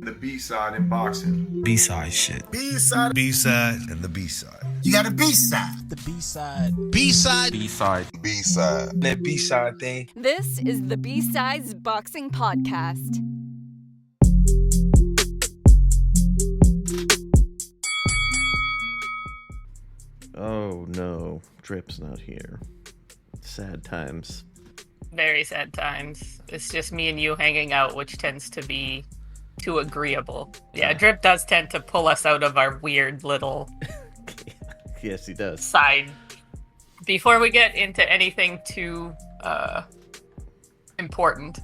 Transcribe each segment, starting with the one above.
The B-side in boxing. B-side shit. B-side. B-side. And the B-side. You got a B-side. The B-side. B-side. B-side. B-side. That B-side thing. This is the B-Sides Boxing Podcast. Oh no, Drip's not here. Sad times. Very sad times. It's just me and you hanging out, which tends to be too agreeable. Yeah, Drip does tend to pull us out of our weird little Yes, he does. side. Before we get into anything too important,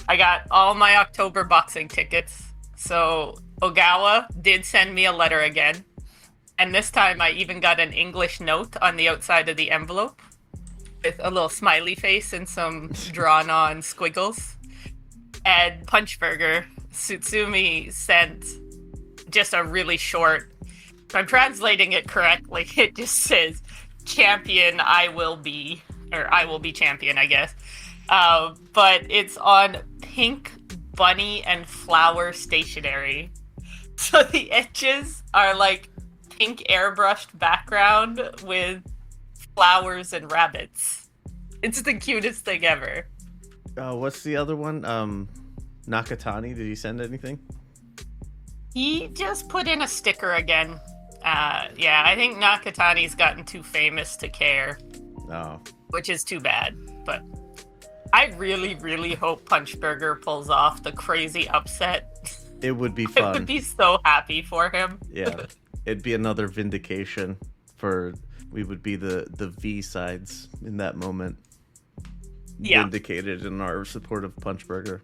I got all my October boxing tickets. So Ogawa did send me a letter again. And this time I even got an English note on the outside of the envelope with a little smiley face and some drawn-on squiggles. And Punchburger, Tsutsumi, sent just a really short, if I'm translating it correctly, it just says, champion I will be, or I will be champion, I guess. But it's on pink bunny and flower stationery. So the edges are like pink airbrushed background with flowers and rabbits. It's the cutest thing ever. What's the other one? Nakatani, did he send anything? He just put in a sticker again. Yeah, I think Nakatani's gotten too famous to care. Oh. Which is too bad. But I really, really hope Punchburger pulls off the crazy upset. It would be fun. I would be so happy for him. Yeah. It'd be another vindication for... We would be the V-sides in that moment. Yeah. Vindicated in our support of Punchburger.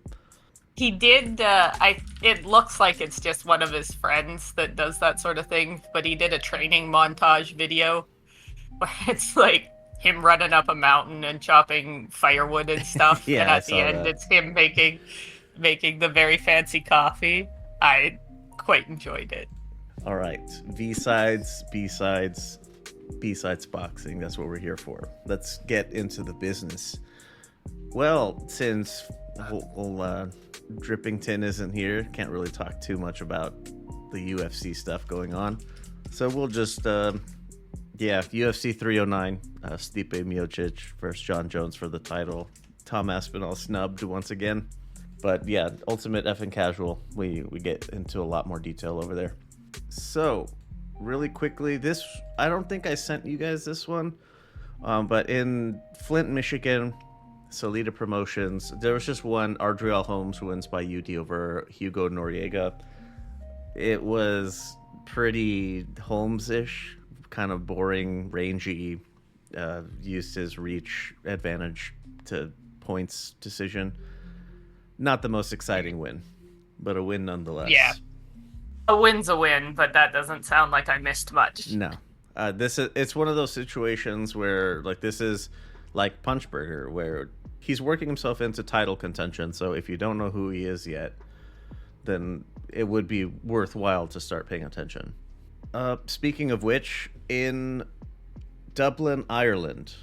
He did, it looks like it's just one of his friends that does that sort of thing, but he did a training montage video where it's like him running up a mountain and chopping firewood and stuff. Yeah, and I at the saw end that. it's him making the very fancy coffee. I quite enjoyed it. All right. V-sides, B-sides, B-sides boxing. That's what we're here for. Let's get into the business. Well, since Drippington isn't here, can't really talk too much about the UFC stuff going on. So we'll just, UFC 309, Stipe Miocic versus John Jones for the title. Tom Aspinall snubbed once again. But yeah, Ultimate effing casual. We get into a lot more detail over there. So, really quickly, I don't think I sent you guys this one, but in Flint, Michigan, Solita Promotions, there was just one, Ardriel Holmes wins by UD over Hugo Noriega. It was pretty Holmes-ish, kind of boring, rangy, used his reach advantage to points decision. Not the most exciting win, but a win nonetheless. Yeah. A win's a win, but that doesn't sound like I missed much. No. It's one of those situations where, like, this is like Punchburger, where he's working himself into title contention, so if you don't know who he is yet, then it would be worthwhile to start paying attention. Speaking of which, in Dublin, Ireland,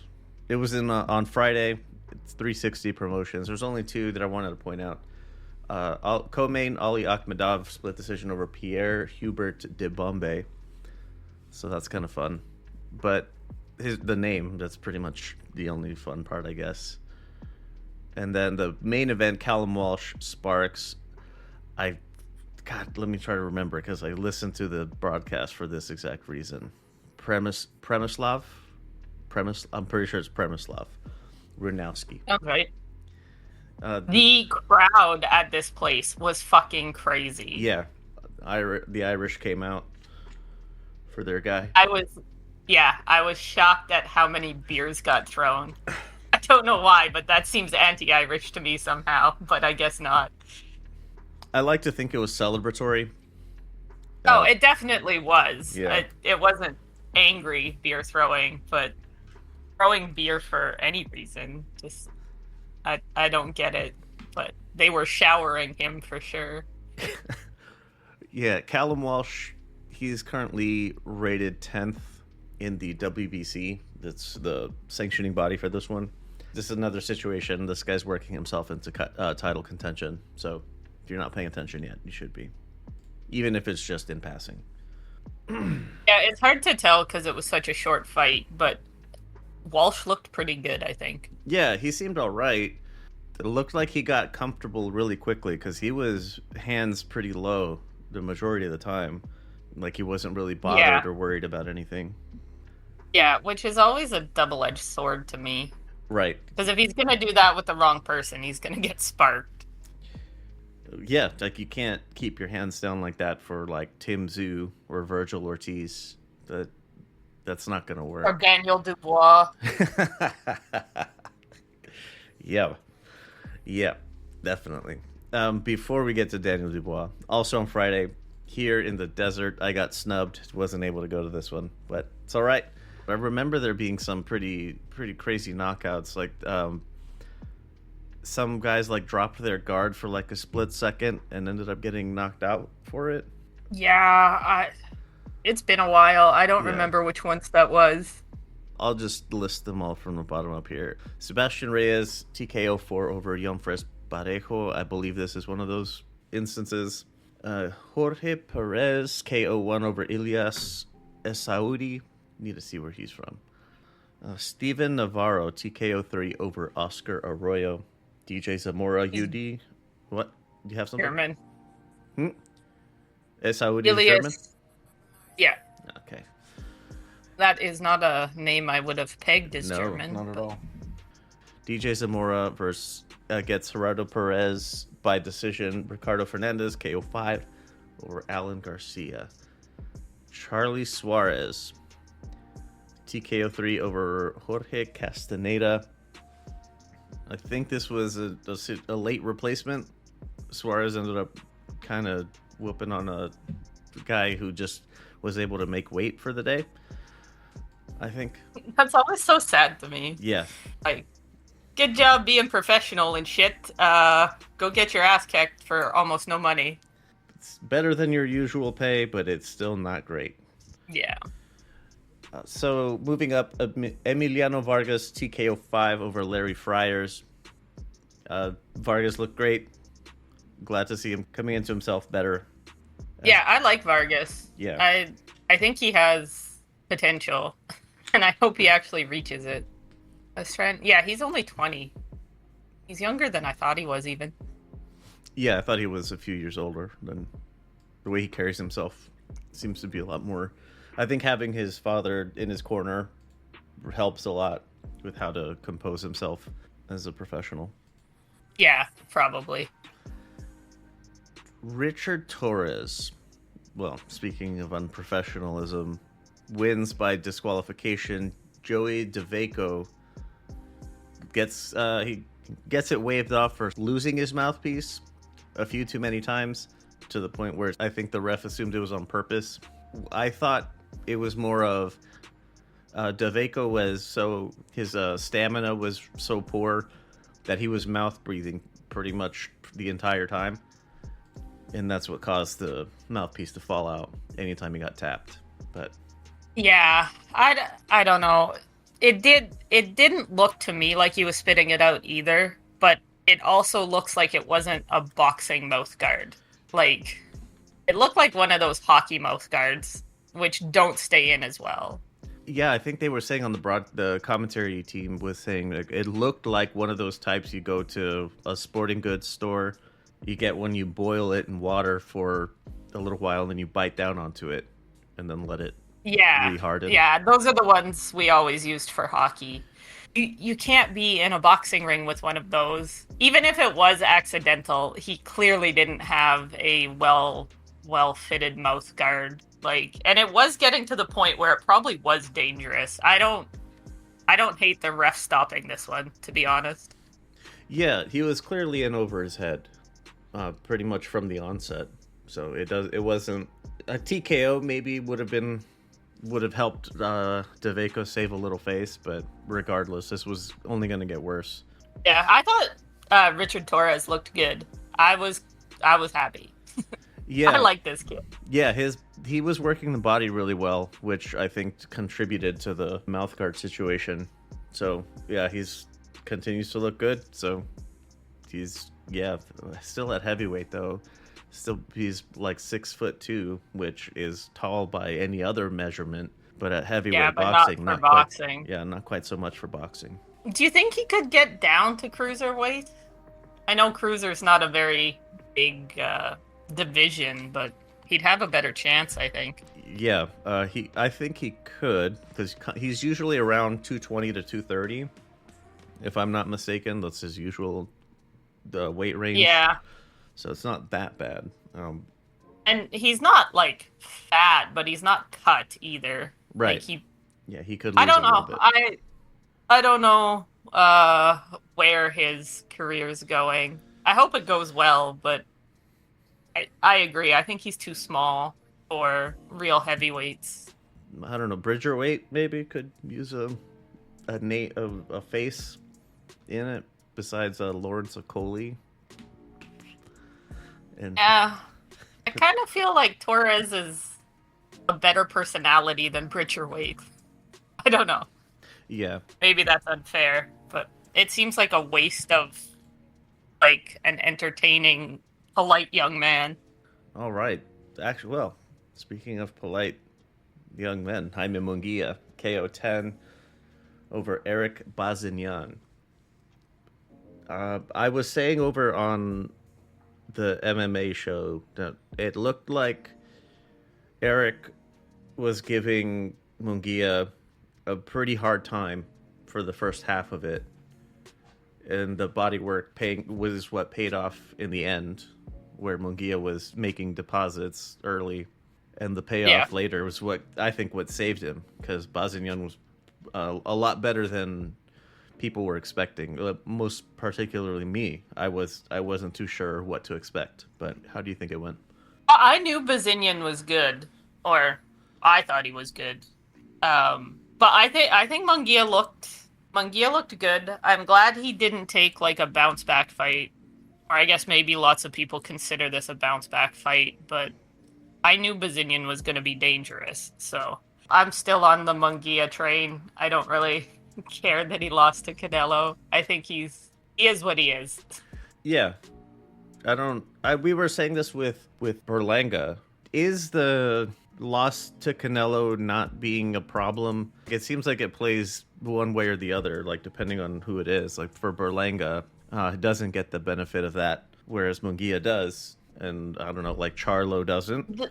it was on Friday. It's 360 Promotions. There's only two that I wanted to point out. Co-main Ali Akhmedov split decision over Pierre Hubert de Bombay. So that's kind of fun. But the name, that's pretty much the only fun part, I guess. And then the main event, Callum Walsh, Sparks. Let me try to remember, because I listened to the broadcast for this exact reason. Premislav? I'm pretty sure it's Premislav Runowski. Okay. The crowd at this place was fucking crazy. Yeah. The Irish came out for their guy. I was shocked at how many beers got thrown. I don't know why, but that seems anti-Irish to me somehow, but I guess not. I like to think it was celebratory. Oh, it definitely was. Yeah. It wasn't angry beer throwing, but throwing beer for any reason, just... I don't get it, but they were showering him for sure. Yeah, Callum Walsh, he's currently rated 10th in the WBC. That's the sanctioning body for this one. This is another situation. This guy's working himself into title contention. So if you're not paying attention yet, you should be. even if it's just in passing. Yeah, it's hard to tell because it was such a short fight, but Walsh looked pretty good, I think. Yeah, he seemed all right. It looked like he got comfortable really quickly because he was hands pretty low the majority of the time. Like he wasn't really bothered or worried about anything. Yeah, which is always a double-edged sword to me. Right. Because if he's going to do that with the wrong person, he's going to get sparked. Yeah, like you can't keep your hands down like that for like Tim Zhu or Virgil Ortiz. That's not going to work. Or Daniel Dubois. Yeah, definitely. Before we get to Daniel Dubois, also on Friday, here in the desert, I got snubbed. Wasn't able to go to this one, but it's all right. I remember there being some pretty crazy knockouts. Like some guys like dropped their guard for like a split second and ended up getting knocked out for it. Yeah, it's been a while. I don't remember which ones that was. I'll just list them all from the bottom up here. Sebastian Reyes, TKO 4 over Yonfres Parejo. I believe this is one of those instances. Jorge Perez, KO 1 over Ilyas Esaudi. Need to see where he's from. Steven Navarro, TKO 3 over Oscar Arroyo. DJ Zamora, UD. What? Do you have something? German. Esaudi is German? Yeah. Okay. That is not a name I would have pegged as German. No, not at all. DJ Zamora gets Gerardo Perez by decision. Ricardo Fernandez, KO 5 over Alan Garcia. Charlie Suarez, TKO 3 over Jorge Castaneda. I think this was a late replacement. Suarez ended up kind of whooping on a guy who just was able to make weight for the day, I think. That's always so sad to me. Yeah. Like, good job being professional and shit. Go get your ass kicked for almost no money. It's better than your usual pay, but it's still not great. Yeah. So moving up, Emiliano Vargas, TKO 5 over Larry Friars. Vargas looked great. Glad to see him coming into himself better. Yeah, I like Vargas. Yeah. I think he has potential, and I hope he actually reaches it. Yeah, he's only 20. He's younger than I thought he was, even. Yeah, I thought he was a few years older. Than the way he carries himself seems to be a lot more. I think having his father in his corner helps a lot with how to compose himself as a professional. Yeah, probably. Richard Torres, well, speaking of unprofessionalism, wins by disqualification. Joey DeVaco gets it waved off for losing his mouthpiece a few too many times, to the point where I think the ref assumed it was on purpose. I thought it was more of DeVaco his stamina was so poor that he was mouth breathing pretty much the entire time, and that's what caused the mouthpiece to fall out anytime he got tapped. But yeah, I don't know. It didn't look to me like he was spitting it out either, but it also looks like it wasn't a boxing mouth guard. Like, it looked like one of those hockey mouth guards, which don't stay in as well. Yeah, I think they were saying on the commentary team was saying like, it looked like one of those types you go to a sporting goods store, you get one, you boil it in water for a little while, and then you bite down onto it, and then let it reharden. Yeah, those are the ones we always used for hockey. You can't be in a boxing ring with one of those. Even if it was accidental, he clearly didn't have a well-fitted mouth guard. And it was getting to the point where it probably was dangerous. I don't hate the ref stopping this one, to be honest. Yeah, he was clearly in over his head, pretty much from the onset. So it wasn't a TKO. Maybe would have helped DeVaco save a little face, but regardless, this was only going to get worse. Yeah, I thought Richard Torres looked good. I was happy. Yeah, I like this kid. Yeah, he was working the body really well, which I think contributed to the mouthguard situation. So yeah, he's continues to look good. So he's still at heavyweight though. Still, he's like 6'2", which is tall by any other measurement. But at heavyweight but boxing, not for quite. boxing. Yeah, not quite so much for boxing. Do you think he could get down to cruiserweight? I know cruiser's not a very big division, but he'd have a better chance, I think. Yeah, I think he could, because he's usually around 220 to 230, if I'm not mistaken. That's his usual weight range. Yeah. So it's not that bad. And he's not, like, fat, but he's not cut either. Right. Like, he could lose I don't a little know. bit. I don't know where his career's going. I hope it goes well, but I agree. I think he's too small for real heavyweights. I don't know. Bridger weight maybe could use a face in it besides Lawrence Okoli. And Yeah. I kind of feel like Torres is a better personality than Bridger weight. I don't know. yeah, Maybe that's unfair, but it seems like a waste of like an entertaining, polite young man. all right. Actually, well, speaking of polite young men, Jaime Munguia, KO 10 over Eric Bazinyan. I was saying over on the MMA show that it looked like Eric was giving Munguia a pretty hard time for the first half of it, and the bodywork was what paid off in the end, where Munguia was making deposits early, and the payoff later was what I think what saved him, because Bazinyan was a lot better than people were expecting. Most particularly me. I wasn't too sure what to expect. But how do you think it went? I knew Bazinyan was good, or I thought he was good. But I think Munguia looked good. I'm glad he didn't take like a bounce back fight. Or I guess maybe lots of people consider this a bounce back fight, but I knew Bazinyan was going to be dangerous. So I'm still on the Munguia train. I don't really care that he lost to Canelo. I think he is what he is. Yeah. We were saying this with Berlanga. Is the loss to Canelo not being a problem? It seems like it plays one way or the other, like depending on who it is. Like for Berlanga, it doesn't get the benefit of that, whereas Munguia does, and I don't know, like Charlo doesn't.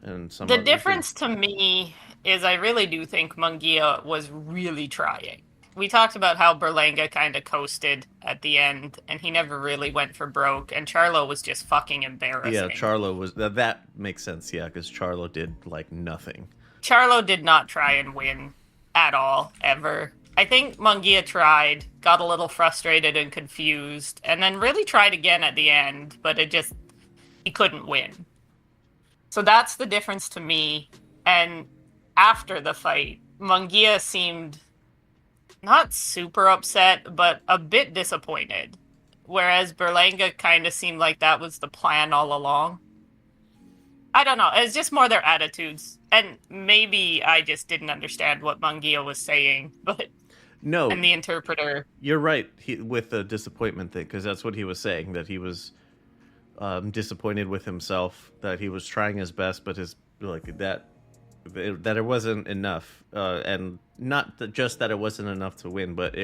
The difference to me is I really do think Munguia was really trying. We talked about how Berlanga kind of coasted at the end, and he never really went for broke, and Charlo was just fucking embarrassing. Yeah, Charlo was... That makes sense, yeah, because Charlo did, like, nothing. Charlo did not try and win at all, ever. I think Munguia tried, got a little frustrated and confused, and then really tried again at the end, but he couldn't win. So that's the difference to me. And after the fight, Munguia seemed not super upset, but a bit disappointed. Whereas Berlanga kind of seemed like that was the plan all along. I don't know. It's just more their attitudes. And maybe I just didn't understand what Munguia was saying, but... No. And the interpreter. You're right with the disappointment thing, because that's what he was saying, that he was disappointed with himself, that he was trying his best, but that it wasn't enough, and not just that it wasn't enough to win, but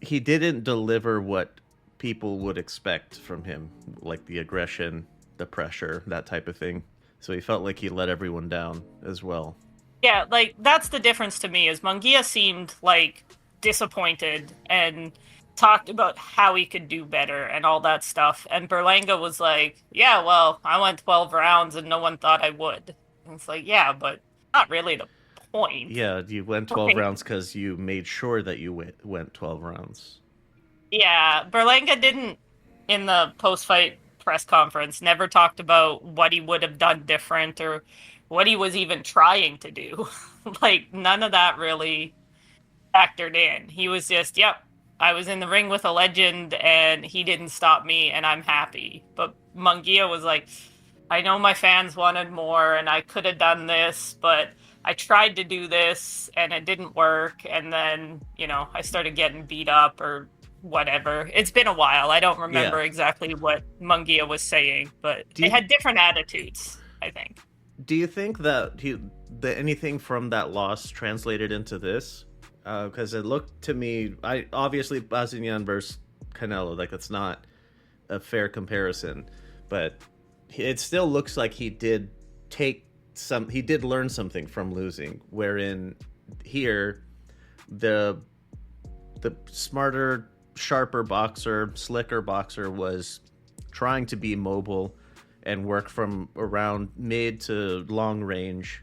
he didn't deliver what people would expect from him, like the aggression, the pressure, that type of thing. So he felt like he let everyone down as well. Yeah, like that's the difference to me, is Munguia seemed like disappointed and talked about how he could do better and all that stuff, and Berlanga was like, yeah, well, I went 12 rounds and no one thought I would. And it's like, yeah, but not really the point. Yeah, you went 12 rounds because you made sure that you went 12 rounds. Yeah, Berlanga didn't, in the post-fight press conference, never talked about what he would have done different or what he was even trying to do. Like, none of that really factored in. He was just, yep, I was in the ring with a legend and he didn't stop me and I'm happy. But Munguia was like, I know my fans wanted more and I could have done this, but I tried to do this and it didn't work. And then, I started getting beat up or whatever. It's been a while. I don't remember exactly what Munguia was saying, but they had different attitudes, I think. Do you think that anything from that loss translated into this? Because it looked to me, obviously Bazinyan versus Canelo, like that's not a fair comparison, but it still looks like he did learn something from losing. Wherein here, the smarter, sharper boxer, slicker boxer was trying to be mobile and work from around mid to long range,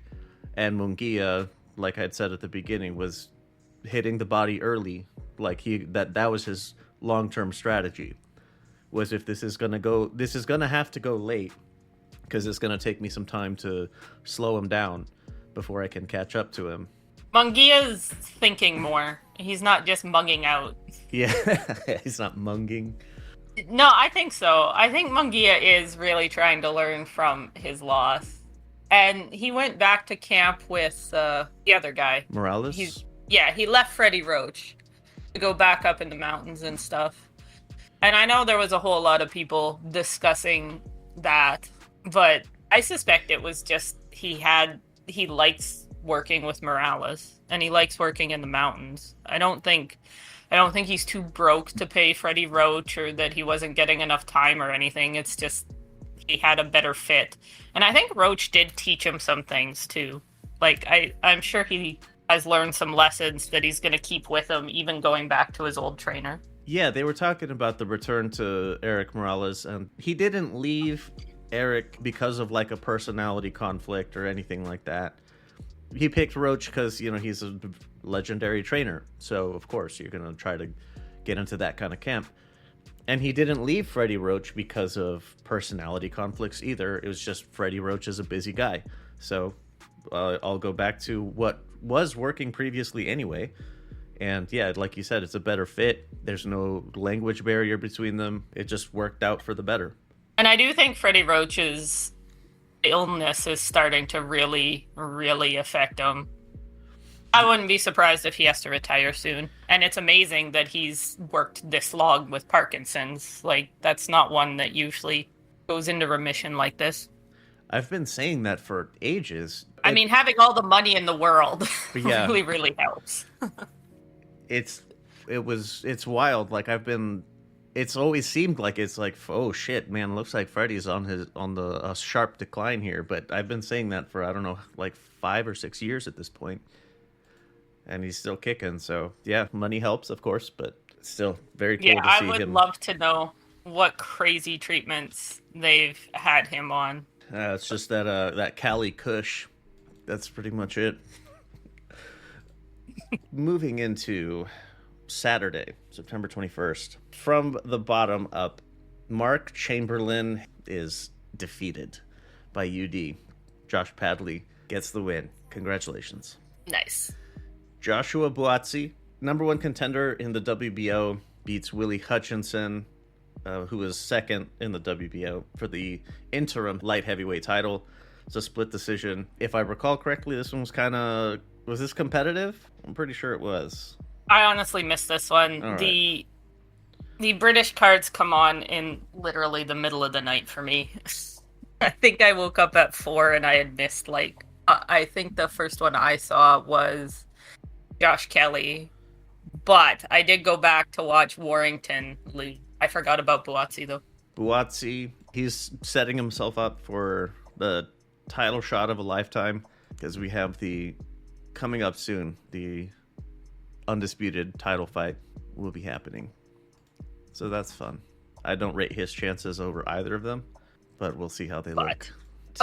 and Munguia, like I'd said at the beginning, was hitting the body early. Like that was his long-term strategy. Was if this is gonna have to go late, because it's gonna take me some time to slow him down before I can catch up to him. Munguia's thinking more. He's not just mugging out. Yeah, he's not munging. No, I think so. I think Munguia is really trying to learn from his loss. And he went back to camp with the other guy. Morales? He left Freddie Roach to go back up in the mountains and stuff. And I know there was a whole lot of people discussing that, but I suspect it was just he likes working with Morales, and he likes working in the mountains. I don't think he's too broke to pay Freddie Roach, or that he wasn't getting enough time or anything. It's just he had a better fit. And I think Roach did teach him some things too. Like I'm sure he has learned some lessons that he's going to keep with him, even going back to his old trainer. Yeah, they were talking about the return to Eric Morales, and he didn't leave Eric because of like a personality conflict or anything like that. He picked Roach because, he's a legendary trainer. So, of course, you're going to try to get into that kind of camp. And he didn't leave Freddie Roach because of personality conflicts either. It was just Freddie Roach is a busy guy. So, I'll go back to what was working previously anyway. And yeah, like you said, it's a better fit. There's no language barrier between them. It just worked out for the better. And I do think Freddie Roach's illness is starting to really, really affect him. I wouldn't be surprised if he has to retire soon. And it's amazing that he's worked this long with Parkinson's. Like, that's not one that usually goes into remission like this. I've been saying that for ages. I mean, having all the money in the world Yeah. really, really helps. It's wild. Like it's always seemed like it's like, oh shit, man, looks like Freddie's on the sharp decline here. But I've been saying that for, I don't know, like 5 or 6 years at this point. And he's still kicking. So yeah, money helps, of course, but it's still very cool to see him. Yeah, I would love to know what crazy treatments they've had him on. It's just that Cali Kush. That's pretty much it. Moving into Saturday, September 21st. From the bottom up, Mark Chamberlain is defeated by UD. Josh Padley gets the win. Congratulations. Nice. Joshua Buatsi, number one contender in the WBO, beats Willie Hutchinson, who was second in the WBO for the interim light heavyweight title. It's a split decision. If I recall correctly, this one was this competitive? I'm pretty sure it was. I honestly missed this one. All right. The British cards come on in literally the middle of the night for me. I think I woke up at 4 and I had missed I think the first one I saw was Josh Kelly, but I did go back to watch Warrington lose. I forgot about Buatsi though. Buatsi, he's setting himself up for the title shot of a lifetime, because we have coming up soon, the undisputed title fight will be happening. So that's fun. I don't rate his chances over either of them, but we'll see how they look.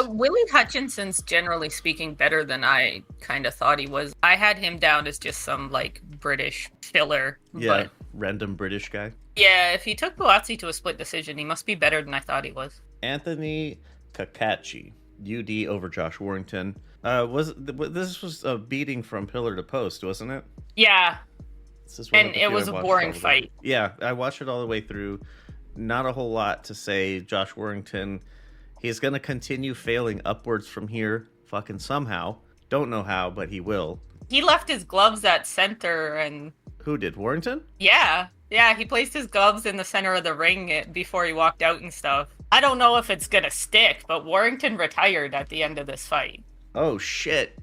Willie Hutchinson's generally speaking better than I kind of thought he was. I had him down as just some British filler. Yeah, but random British guy. yeah, if he took Buatsi to a split decision, he must be better than I thought he was. Anthony Kakachi, UD over Josh Warrington. This was a beating from pillar to post, wasn't it? Yeah, This is one and of the it few was I a watched boring all the way. fight. Yeah, I watched it all the way through. Not a whole lot to say. Josh Warrington, he's going to continue failing upwards from here, fucking somehow. Don't know how, but he will. He left his gloves at center, and Who did, Warrington? yeah, Yeah, he placed his gloves in the center of the ring before he walked out and stuff. I don't know if it's gonna stick, but Warrington retired at the end of this fight. Oh shit.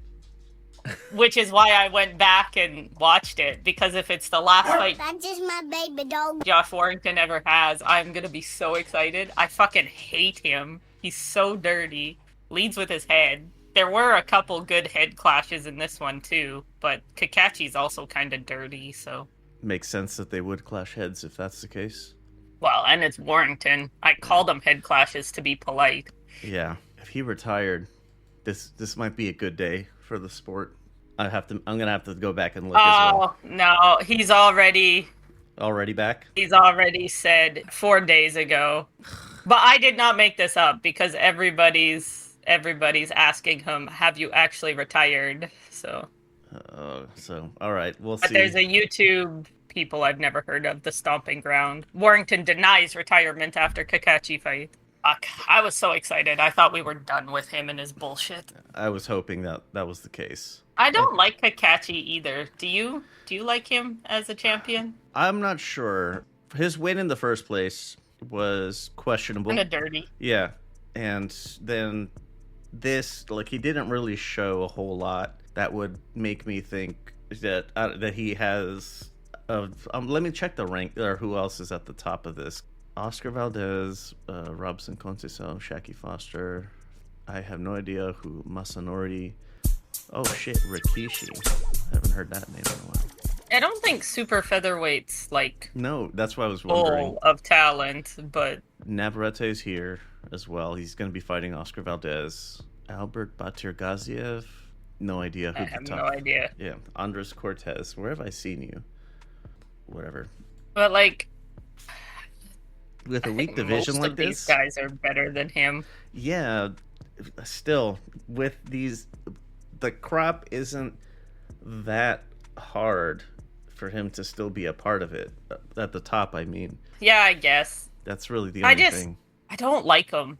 Which is why I went back and watched it, because if it's the last fight That's just my baby dog. Josh Warrington ever has, I'm gonna be so excited. I fucking hate him. He's so dirty. Leads with his head. There were a couple good head clashes in this one too, but Kakachi's also kind of dirty, so... Makes sense that they would clash heads if that's the case. Well, and it's Warrington. I call them head clashes to be polite. Yeah. If he retired, this might be a good day for the sport. I'm gonna have to go back and look as well. Oh, no. He's already back? He's already said 4 days ago. But I did not make this up because everybody's asking him, have you actually retired? So All right, we'll see. But there's a YouTube people I've never heard of, the Stomping Ground. Warrington denies retirement after Kakachi fight. Fuck, I was so excited. I thought we were done with him and his bullshit. I was hoping that was the case. I don't like Kakachi either. Do you? Do you like him as a champion? I'm not sure. His win in the first place was questionable. Kind of dirty. Yeah, and then this, like, he didn't really show a whole lot that would make me think that he has. Let me check the rank, or who else is at the top of this. Oscar Valdez, Robson Conceição, Shaki Foster. I have no idea who Masanori. Oh shit, Rikishi. I haven't heard that name in a while. I don't think super featherweight's like No, that's why I was wondering. full of talent, but Navarrete's here as well. He's going to be fighting Oscar Valdez. Albert Batirgaziev. No idea who I the have top. no idea. Yeah, Andres Cortez. Where have I seen you? Whatever. But like, With a I weak think division most like of these this, guys are better than him. yeah. Still, with these, the crop isn't that hard for him to still be a part of it. At the top, I mean. Yeah, I guess. That's really the only thing. I don't like him.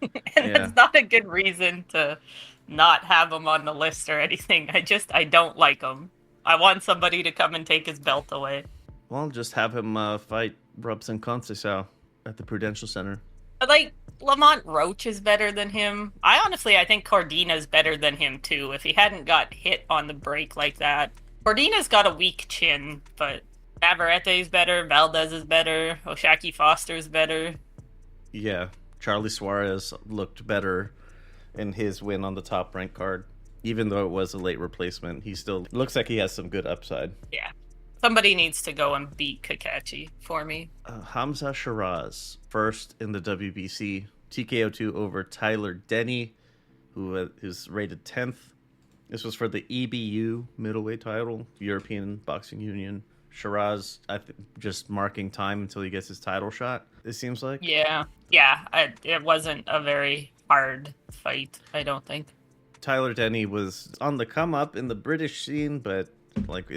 And Yeah. that's not a good reason to not have him on the list or anything. I don't like him. I want somebody to come and take his belt away. Well, just have him fight Robson Conceição at the Prudential Center. But like, Lamont Roach is better than him. I think Cordina's better than him too, if he hadn't got hit on the break like that. Cordina's got a weak chin, but Navarrete's better, Valdez is better, Oshaki Foster's better. Yeah, Charlie Suarez looked better in his win on the top rank card. Even though it was a late replacement, he still looks like he has some good upside. Yeah. Somebody needs to go and beat Kakachi for me. Hamza Shiraz, first in the WBC, TKO2 over Tyler Denny, who is rated 10th. This was for the EBU middleweight title, European Boxing Union. Shiraz, just marking time until he gets his title shot, it seems like. Yeah. It wasn't a very hard fight, I don't think. Tyler Denny was on the come up in the British scene, but like,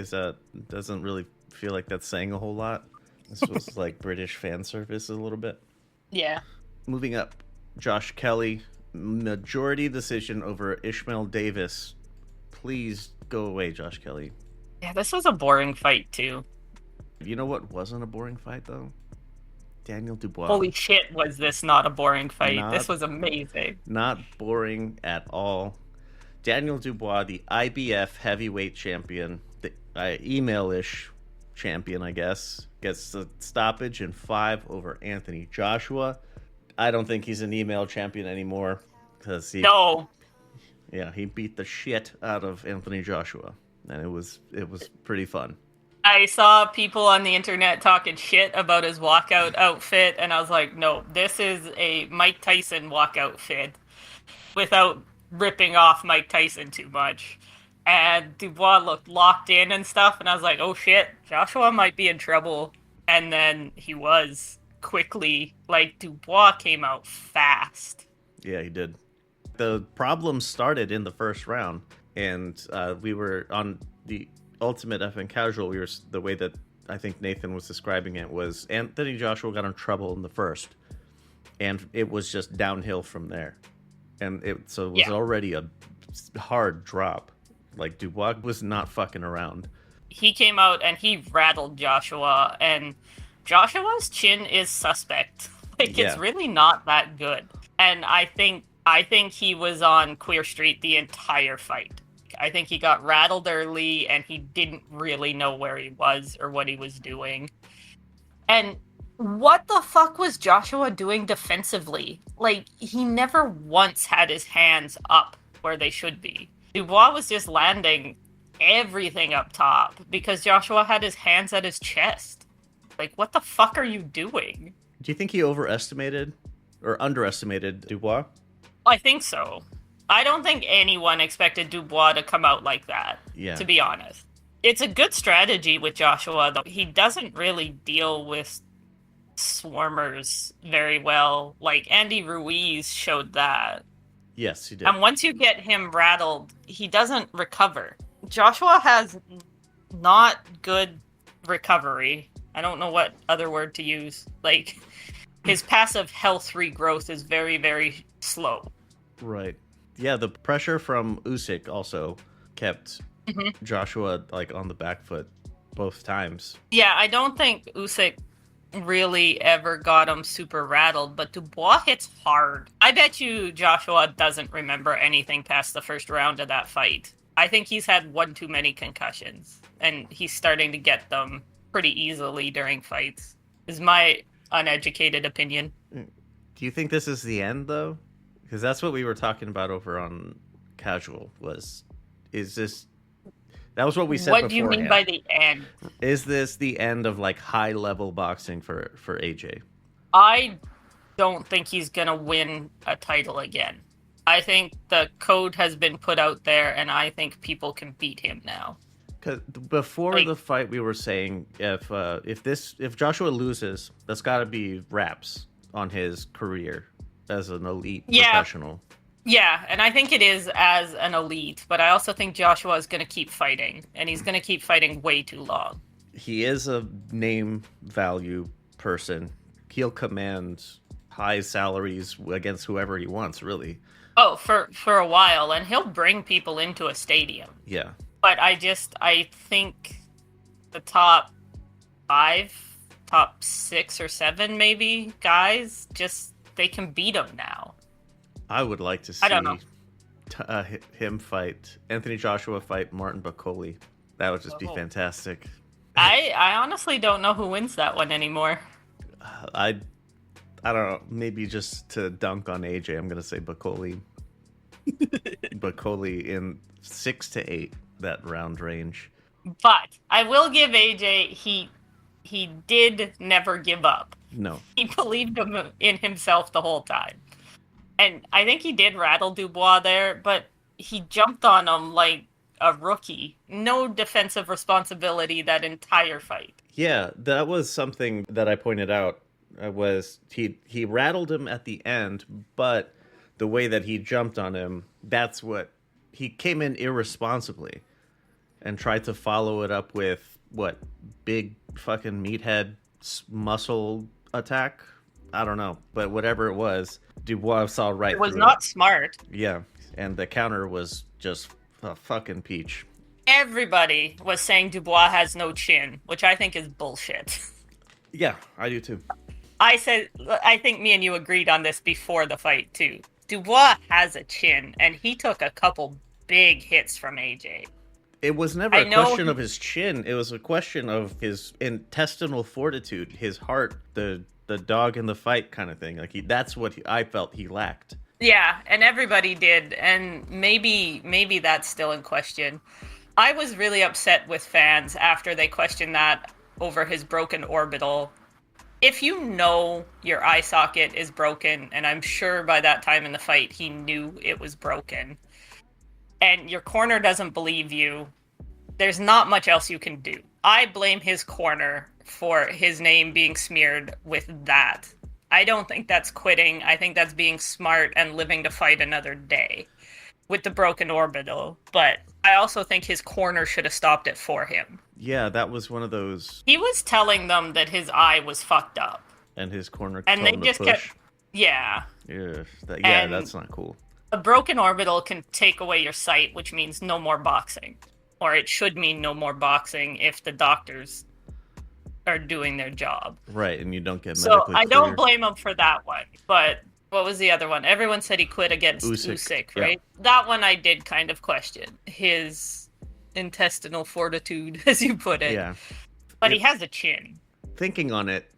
doesn't really feel like that's saying a whole lot. This was like British fan service a little bit. Yeah. Moving up, Josh Kelly, majority decision over Ishmael Davis. Please go away, Josh Kelly. Yeah, this was a boring fight too. You know what wasn't a boring fight though? Daniel Dubois. Holy shit, was this not a boring fight? Not- This was amazing. Not boring at all. Daniel Dubois, the IBF heavyweight champion, the email-ish champion, I guess, gets the stoppage in 5 over Anthony Joshua. I don't think he's an email champion anymore because he beat the shit out of Anthony Joshua, and it was pretty fun. I saw people on the internet talking shit about his walkout outfit, and I was like, no, this is a Mike Tyson walkout fit without ripping off Mike Tyson too much. And Dubois looked locked in and stuff, and I was like, oh shit, Joshua might be in trouble. And then he was quickly, like, Dubois came out fast. Yeah, he did. The problem started in the first round, and we were on the Ultimate FN Casual. The way that I think Nathan was describing it was Anthony Joshua got in trouble in the first, and it was just downhill from there. And it was already a hard drop. Like, Dubois was not fucking around. he came out and he rattled Joshua, and Joshua's chin is suspect. Like, Yeah. it's really not that good. And I think he was on Queer Street the entire fight. I think he got rattled early, and he didn't really know where he was or what he was doing. And what the fuck was Joshua doing defensively? Like, he never once had his hands up where they should be. Dubois was just landing everything up top because Joshua had his hands at his chest. Like, what the fuck are you doing? Do you think he overestimated or underestimated Dubois? I think so. I don't think anyone expected Dubois to come out like that, Yeah. to be honest. It's a good strategy with Joshua, though. He doesn't really deal with swarmers very well. Like, Andy Ruiz showed that. Yes, he did. And once you get him rattled, he doesn't recover. Joshua has not good recovery. I don't know what other word to use. Like, his passive health regrowth is very, very slow. Right. Yeah, the pressure from Usyk also kept Joshua like on the back foot both times. Yeah, I don't think Usyk really ever got him super rattled, but Dubois hits hard. I bet you Joshua doesn't remember anything past the first round of that fight. I think he's had one too many concussions, and he's starting to get them pretty easily during fights, is my uneducated opinion. Do you think this is the end, though? Because that's what we were talking about over on Casual, that was what we said What do you mean beforehand. by the end? Is this the end of, like, high-level boxing for AJ? I don't think he's going to win a title again. I think the code has been put out there, and I think people can beat him now. Because before the fight, we were saying if Joshua loses, that's got to be wraps on his career as an elite professional. Yeah, and I think it is as an elite, but I also think Joshua is going to keep fighting, and he's going to keep fighting way too long. He is a name value person. He'll command high salaries against whoever he wants, really. Oh, for a while, and he'll bring people into a stadium. Yeah. But I think the top 5, top 6 or 7 maybe guys, just they can beat him now. I would like to see I don't know. Him fight Anthony Joshua fight Martin Bakoli. That would just be fantastic. I honestly don't know who wins that one anymore. I don't know. Maybe just to dunk on AJ, I'm gonna say Bakoli. Bakoli in 6 to 8 that round range. But I will give AJ he did never give up. No. He believed in himself the whole time. And I think he did rattle Dubois there, but he jumped on him like a rookie. No defensive responsibility that entire fight. Yeah, that was something that I pointed out. Was he rattled him at the end, but the way that he jumped on him, that's what he came in irresponsibly and tried to follow it up with what big fucking meathead muscle attack. I don't know, but whatever it was, Dubois saw right through it. It was not smart. Yeah, and the counter was just a fucking peach. Everybody was saying Dubois has no chin, which I think is bullshit. Yeah, I do too. I think me and you agreed on this before the fight too. Dubois has a chin, and he took a couple big hits from AJ. It was never a question of his chin. It was a question of his intestinal fortitude, his heart, the dog in the fight kind of thing. Like that's what I felt he lacked. Yeah, and everybody did, and maybe that's still in question. I was really upset with fans after they questioned that over his broken orbital. If you know your eye socket is broken, and I'm sure by that time in the fight he knew it was broken, and your corner doesn't believe you, there's not much else you can do. I blame his corner for his name being smeared with that. I don't think that's quitting. I think that's being smart and living to fight another day with the broken orbital. But I also think his corner should have stopped it for him. Yeah, that was one of those. He was telling them that his eye was fucked up. And his corner and told they him just to push. kept... Yeah. Yeah, And that's not cool. A broken orbital can take away your sight, which means no more boxing. or it should mean no more boxing if the doctors are doing their job. Right, and you don't get So medically I don't cleared. blame him for that one. But what was the other one? Everyone said he quit against Usyk, right? That one I did kind of question. His intestinal fortitude, as you put it. Yeah. But he has a chin. Thinking on it,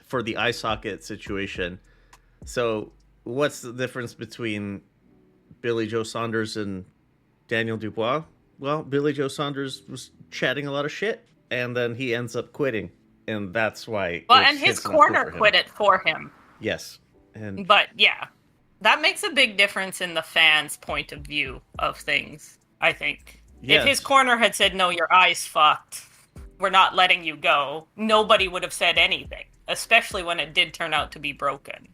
for the eye socket situation, so what's the difference between Billy Joe Saunders and Daniel Dubois? Well, Billy Joe Saunders was chatting a lot of shit, and then he ends up quitting, and that's why. Well, and his corner quit it for him. Yes, and but yeah, that makes a big difference in the fans' point of view of things. I think if his corner had said, "No, your eye's fucked, we're not letting you go," nobody would have said anything, especially when it did turn out to be broken.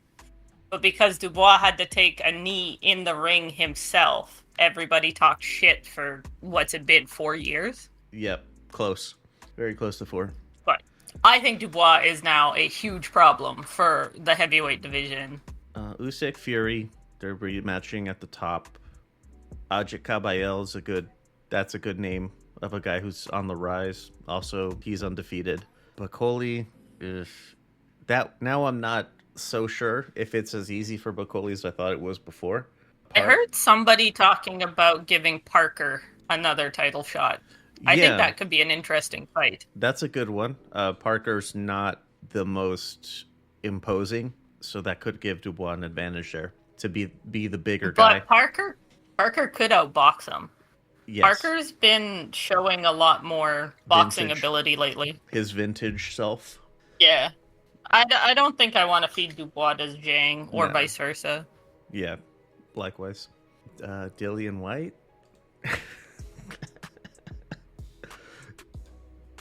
But because Dubois had to take a knee in the ring himself, everybody talked shit for, what's it been, 4 years? Yep, close. Very close to 4. But I think Dubois is now a huge problem for the heavyweight division. Usyk, Fury, they're rematching at the top. Ajit Kabayel is that's a good name of a guy who's on the rise. Also, he's undefeated. Bakoli, now I'm not so sure if it's as easy for Bakoli as I thought it was before. I heard somebody talking about giving Parker another title shot. I think that could be an interesting fight. That's a good one. Parker's not the most imposing, so that could give Dubois an advantage there to be the bigger guy. But Parker could outbox him. Yes. Parker's been showing a lot more boxing ability lately. His vintage self. Yeah. I don't think I want to feed Dubois to Zhang or vice versa. Yeah, likewise. Dillian White?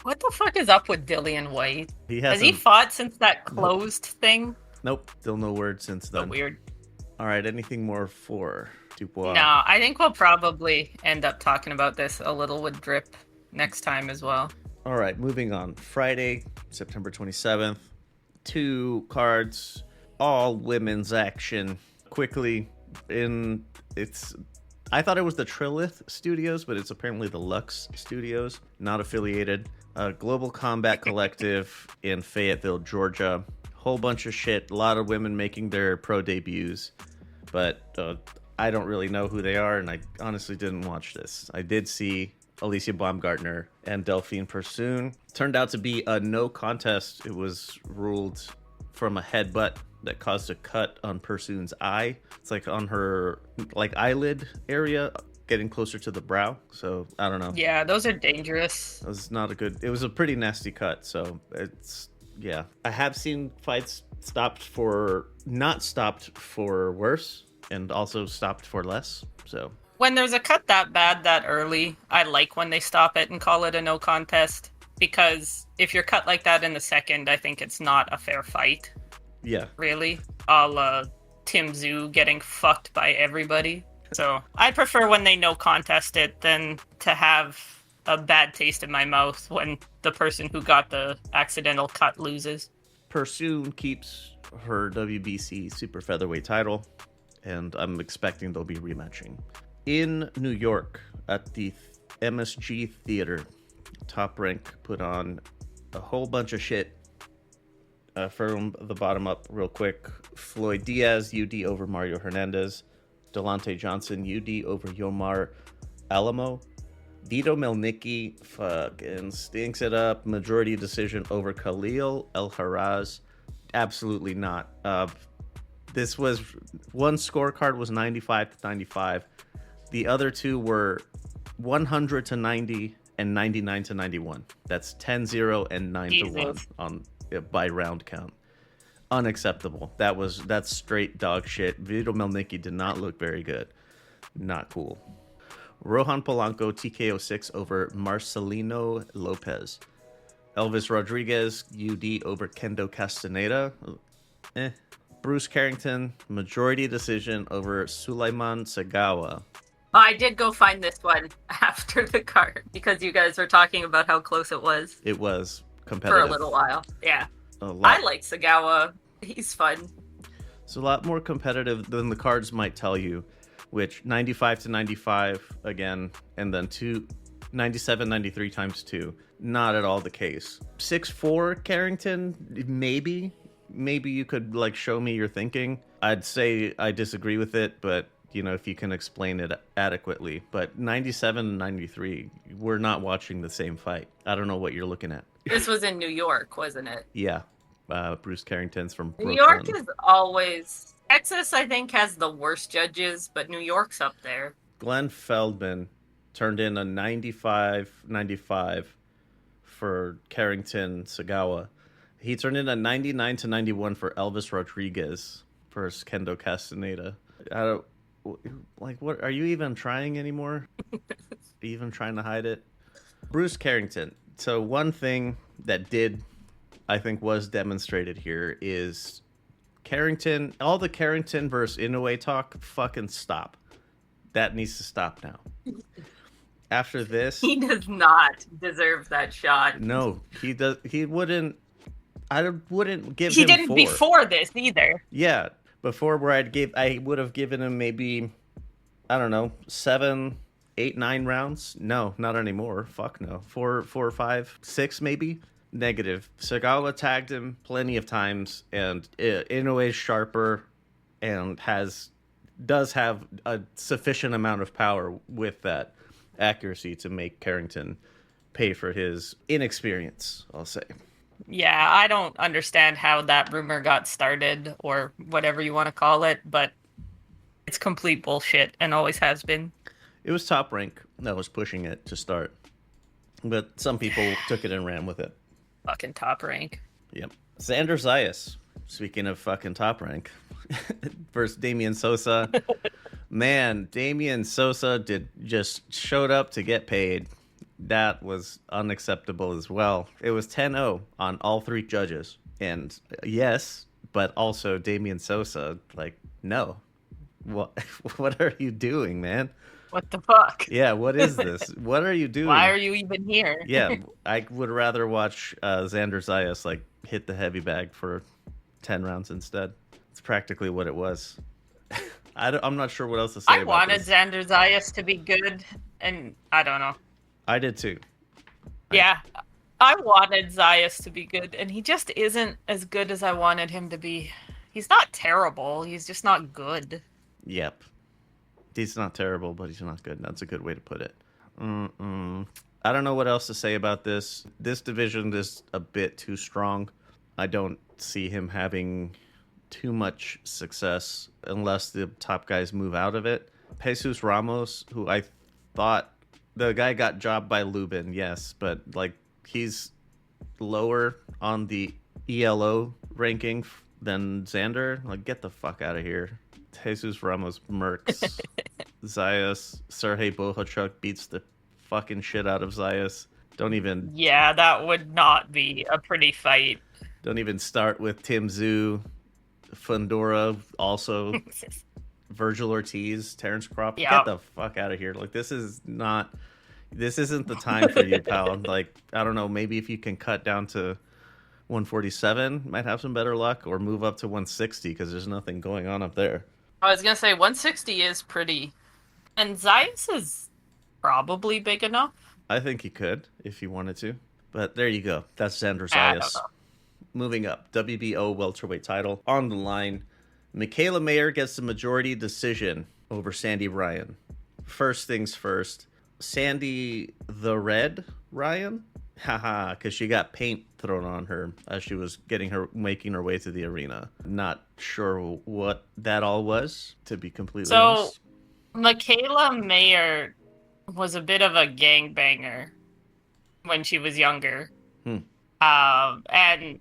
What the fuck is up with Dillian White? Has he hasn't- fought since that closed thing? Nope, still no word since then. So weird. All right, anything more for Dubois? No, I think we'll probably end up talking about this a little with Drip next time as well. All right, moving on. Friday, September 27th. 2 cards, all women's action. Quickly, I thought it was the Trilith Studios, but it's apparently the Lux Studios, not affiliated. Global Combat Collective in Fayetteville, Georgia. Whole bunch of shit. A lot of women making their pro debuts, but I don't really know who they are, and I honestly didn't watch this. I did see Alycia Baumgardner and Delfine Persoon. Turned out to be a no contest. It was ruled from a headbutt that caused a cut on Persoon's eye. It's like on her eyelid area, getting closer to the brow. So I don't know. Yeah, those are dangerous. It was a pretty nasty cut. So I have seen fights not stopped for worse, and also stopped for less. So when there's a cut that bad that early, I like when they stop it and call it a no contest, because if you're cut like that in the second, I think it's not a fair fight. Yeah. Really? A la Tim Tszyu getting fucked by everybody. So I prefer when they no contest it than to have a bad taste in my mouth when the person who got the accidental cut loses. Persoon keeps her WBC Super Featherweight title, and I'm expecting they'll be rematching. In New York, at the MSG Theater, Top Rank put on a whole bunch of shit. From the bottom up real quick. Floyd Diaz, UD over Mario Hernandez. Delonte Johnson, UD over Yomar Alamo. Vito Melnicki fucking stinks it up. Majority decision over Khalil El Haraz. Absolutely not. This was one scorecard was 95-95. The other two were 100-90 and 99-91. That's 10-0 and 9-1 on by round count. Unacceptable. That's straight dog shit. Vito Melnicki did not look very good. Not cool. Rohan Polanco TKO 6 over Marcelino Lopez. Elvis Rodriguez UD over Kendo Castaneda. Bruce Carrington majority decision over Sulaiman Sagawa. I did go find this one after the card because you guys were talking about how close it was. It was competitive. For a little while. Yeah. I like Sagawa. He's fun. It's a lot more competitive than the cards might tell you, which 95-95 again, and then 97, 93 times 2. Not at all the case. 6'4" Carrington, maybe. Maybe you could like show me your thinking. I'd say I disagree with it, but you know, if you can explain it adequately. But 97 and 93, we're not watching the same fight. I don't know what you're looking at. This was in New York, wasn't it? Yeah. Bruce Carrington's from Brooklyn. New York is always... Texas, I think, has the worst judges, but New York's up there. Glenn Feldman turned in a 95-95 for Carrington Ogawa. He turned in a 99-91 for Elvis Rodriguez versus Kendo Castaneda. What are you even trying anymore? Are you even trying to hide it? Bruce Carrington. So one thing that I think was demonstrated here is Carrington, all the Carrington versus Inoue talk, fucking stop. That needs to stop now. After this... He does not deserve that shot. No, he does. He wouldn't... I wouldn't give him He didn't 4. before this either. Yeah, before where I would have given him maybe, I don't know, 7, 8, 9 rounds. No, not anymore. Fuck no. 4, 5, 6 maybe. Negative. Ogawa tagged him plenty of times, and Inoue's sharper and does have a sufficient amount of power with that accuracy to make Carrington pay for his inexperience, I'll say. Yeah, I don't understand how that rumor got started or whatever you want to call it, but it's complete bullshit and always has been. It was Top Rank that was pushing it to start, but some people took it and ran with it. Fucking Top Rank. Yep. Xander Zayas, speaking of fucking Top Rank, versus Damian Sosa. Man, Damian Sosa just showed up to get paid. That was unacceptable as well. It was 10-0 on all 3 judges. And yes, but also Damian Sosa, like, no. What are you doing, man? What the fuck? Yeah, what is this? What are you doing? Why are you even here? Yeah, I would rather watch Xander Zayas, like, hit the heavy bag for 10 rounds instead. It's practically what it was. I'm not sure what else to say I about wanted this. Xander Zayas to be good, and I don't know. I did too. Yeah, I wanted Zayas to be good, and he just isn't as good as I wanted him to be. He's not terrible, he's just not good. Yep. He's not terrible, but he's not good. That's a good way to put it. I don't know what else to say about this. This division is a bit too strong. I don't see him having too much success unless the top guys move out of it. Jesus Ramos, who I thought the guy got jobbed by Lubin, yes, but like he's lower on the ELO ranking than Xander. Like, get the fuck out of here. Jesus Ramos murks Zayas. Sergey Bohachuk beats the fucking shit out of Zayas. Don't even... Yeah, that would not be a pretty fight. Don't even start with Tim Tszyu, Fundora, also Virgil Ortiz, Terrence Crawford. Yep. Get the fuck out of here. Like, this isn't the time for you, pal. Like, I don't know, maybe if you can cut down to 147, might have some better luck, or move up to 160 because there's nothing going on up there. I was gonna say 160 is pretty, and Zayas is probably big enough. I think he could if he wanted to, but there you go. That's Xander I don't Zayas. know. Moving up, WBO welterweight title on the line. Mikaela Mayer gets the majority decision over Sandy Ryan. First things first, Sandy the Red Ryan? Haha, because she got paint thrown on her as she was making her way to the arena. Not sure what that all was, to be completely honest. Mikaela Mayer was a bit of a gangbanger when she was younger. And I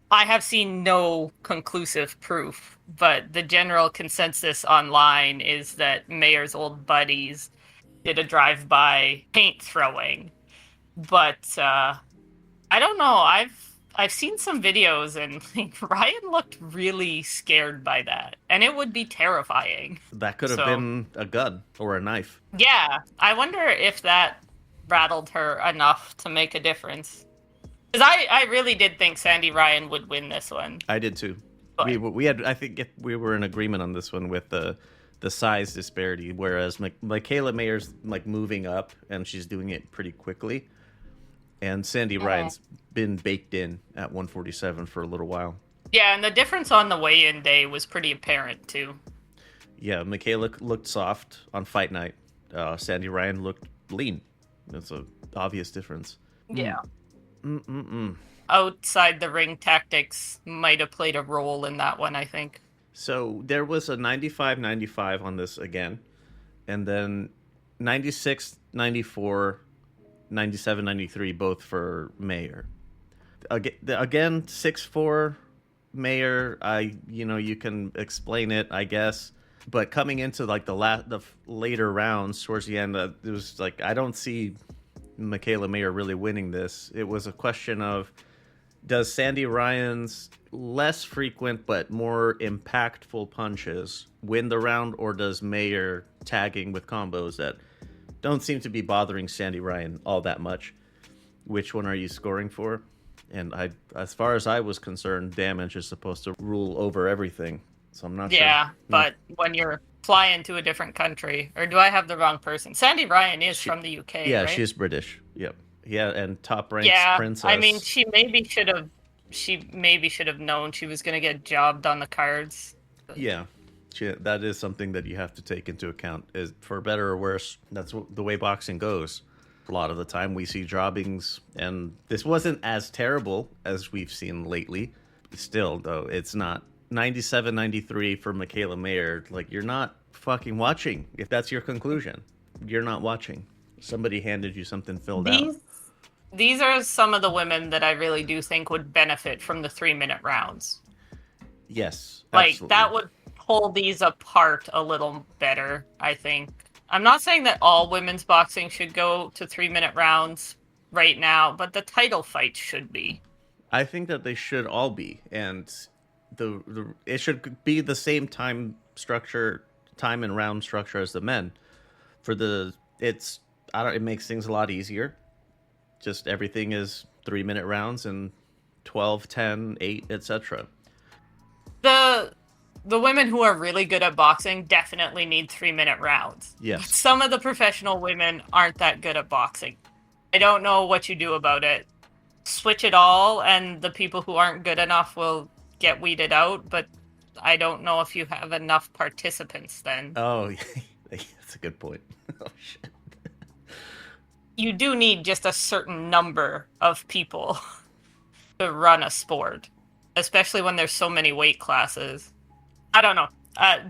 have seen no conclusive proof, but the general consensus online is that Mayer's old buddies did a drive-by paint throwing. But I don't know. I've seen some videos, and like, Ryan looked really scared by that, and it would be terrifying. That could have been a gun or a knife. Yeah, I wonder if that rattled her enough to make a difference. Because I really did think Sandy Ryan would win this one. I did too. But We had, I think we were in agreement on this one with the size disparity, whereas Mikaela Mayer's like moving up and she's doing it pretty quickly. And Sandy Ryan's been baked in at 147 for a little while. Yeah, and the difference on the weigh-in day was pretty apparent too. Yeah, Mikaela looked soft on fight night. Sandy Ryan looked lean. That's an obvious difference. Yeah. Outside the ring tactics might have played a role in that one, I think. So there was a 95-95 on this again. And then 96, 94, 97, 93, both for Mayer. Again, 6'4", Mayer. You can explain it, I guess. But coming into like the later rounds towards the end, it was like I don't see Mikaela Mayer really winning this. It was a question of, does Sandy Ryan's less frequent but more impactful punches win the round, or does Mayer tagging with combos that don't seem to be bothering Sandy Ryan all that much? Which one are you scoring for? And as far as I was concerned, damage is supposed to rule over everything. So I'm not sure. Yeah, but when you're flying to a different country, or do I have the wrong person? Sandy Ryan is from the UK, yeah, right? she's British. Yep. Yeah, and top ranked princess. I mean, she maybe should have known she was going to get jobbed on the cards. Yeah, that is something that you have to take into account. Is for better or worse, that's the way boxing goes. A lot of the time we see jobbings, and this wasn't as terrible as we've seen lately. Still, though, it's not 97-93 for Mikaela Mayer. Like, you're not fucking watching. If that's your conclusion, you're not watching. Somebody handed you something filled out. These are some of the women that I really do think would benefit from the 3-minute rounds. Yes, like absolutely. that would pull these apart a little better, I think. I'm not saying that all women's boxing should go to 3-minute rounds right now, but the title fights should be. I think that they should all be, and it should be the same time and round structure as the men. It makes things a lot easier. Just everything is 3-minute rounds and 12, 10, 8, etc. The women who are really good at boxing definitely need 3-minute rounds. Yes. Some of the professional women aren't that good at boxing. I don't know what you do about it. Switch it all, and the people who aren't good enough will get weeded out, but I don't know if you have enough participants then. Oh, that's a good point. Oh, shit. You do need just a certain number of people to run a sport, especially when there's so many weight classes. I don't know.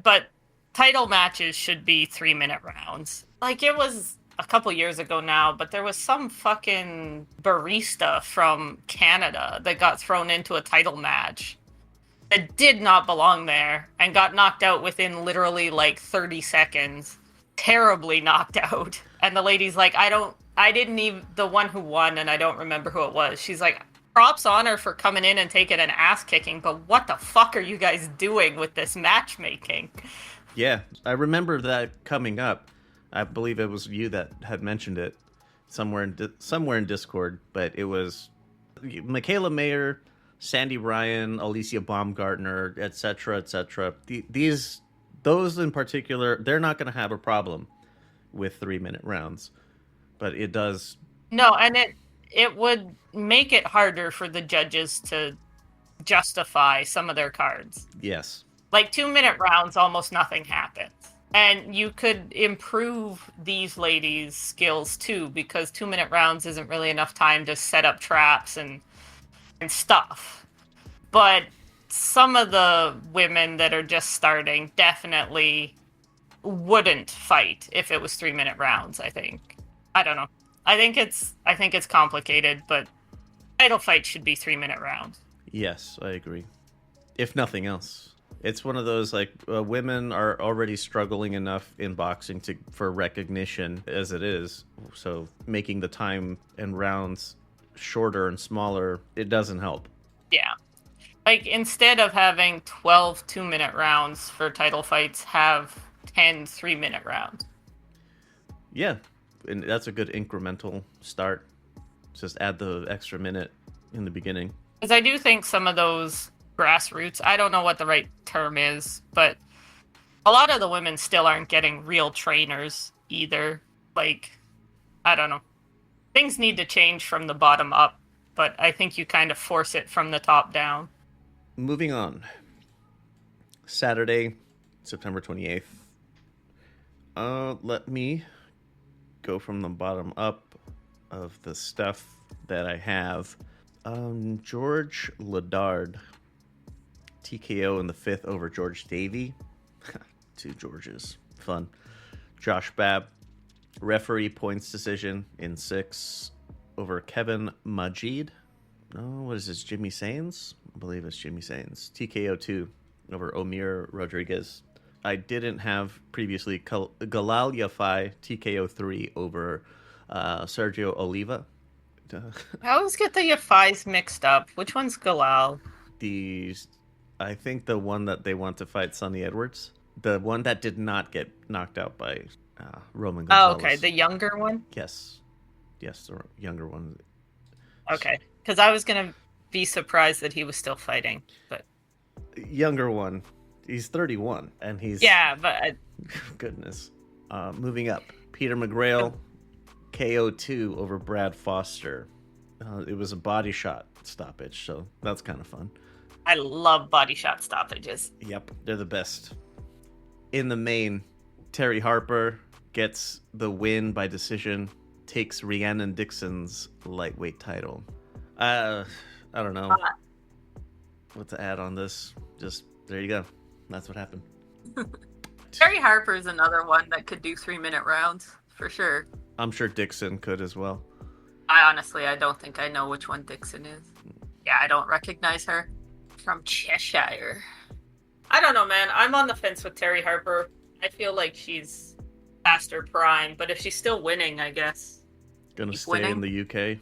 But title matches should be 3-minute rounds. Like, it was a couple years ago now, but there was some fucking barista from Canada that got thrown into a title match that did not belong there and got knocked out within literally like 30 seconds. Terribly knocked out. And the lady's like, the one who won, and I don't remember who it was. She's like, props on her for coming in and taking an ass kicking, but what the fuck are you guys doing with this matchmaking? Yeah, I remember that coming up. I believe it was you that had mentioned it somewhere in Discord, but it was Mikaela Mayer, Sandy Ryan, Alycia Baumgardner, etc., etc. Those in particular, they're not going to have a problem with 3-minute rounds, but it does. No, and it would make it harder for the judges to justify some of their cards. Yes. Like 2-minute rounds, almost nothing happens. And you could improve these ladies' skills too, because 2-minute rounds isn't really enough time to set up traps and stuff. But some of the women that are just starting definitely wouldn't fight if it was 3-minute rounds, I think. I don't know. I think it's complicated, but title fight should be 3-minute rounds. Yes, I agree. If nothing else. It's one of those, like, women are already struggling enough in boxing for recognition as it is. So making the time and rounds shorter and smaller, it doesn't help. Yeah. Like, instead of having 12 2-minute rounds for title fights, have 10 3-minute rounds. Yeah, and that's a good incremental start. Just add the extra minute in the beginning. Because I do think some of those grassroots, I don't know what the right term is, but A lot of the women still aren't getting real trainers either. Like, I don't know. Things need to change from the bottom up, but I think you kind of force it from the top down. Moving on. Saturday, September 28th. Let me go from the bottom up of the stuff that I have. George Ladard, TKO in the 5th over George Davey. 2 Georges. Fun. Josh Babb, referee points decision in 6 over Kevin Majid. Oh, what is this? Jimmy Sains? I believe it's Jimmy Sains. TKO 2 over Omir Rodriguez. I didn't have previously Galal Yafai TKO 3 over Sergio Oliva. I always get the Yafais mixed up. Which one's Galal? I think the one that they want to fight Sonny Edwards. The one that did not get knocked out by Roman Gonzalez. Oh, okay. The younger one? Yes, the younger one. Okay. Because I was going to be surprised that he was still fighting. But younger one. He's 31, and he's... Yeah, but... Goodness. Moving up. Peter McGrail, KO2 over Brad Foster. It was a body shot stoppage, so that's kind of fun. I love body shot stoppages. Yep, they're the best. In the main, Terry Harper gets the win by decision, takes Rhiannon Dixon's lightweight title. I don't know what to add on this. Just, there you go. That's what happened. Terry Harper is another one that could do 3-minute rounds, for sure. I'm sure Dixon could as well. I don't think I know which one Dixon is. Yeah, I don't recognize her. From Cheshire. I don't know, man. I'm on the fence with Terry Harper. I feel like she's past her prime, but if she's still winning, I guess. Gonna stay in the UK.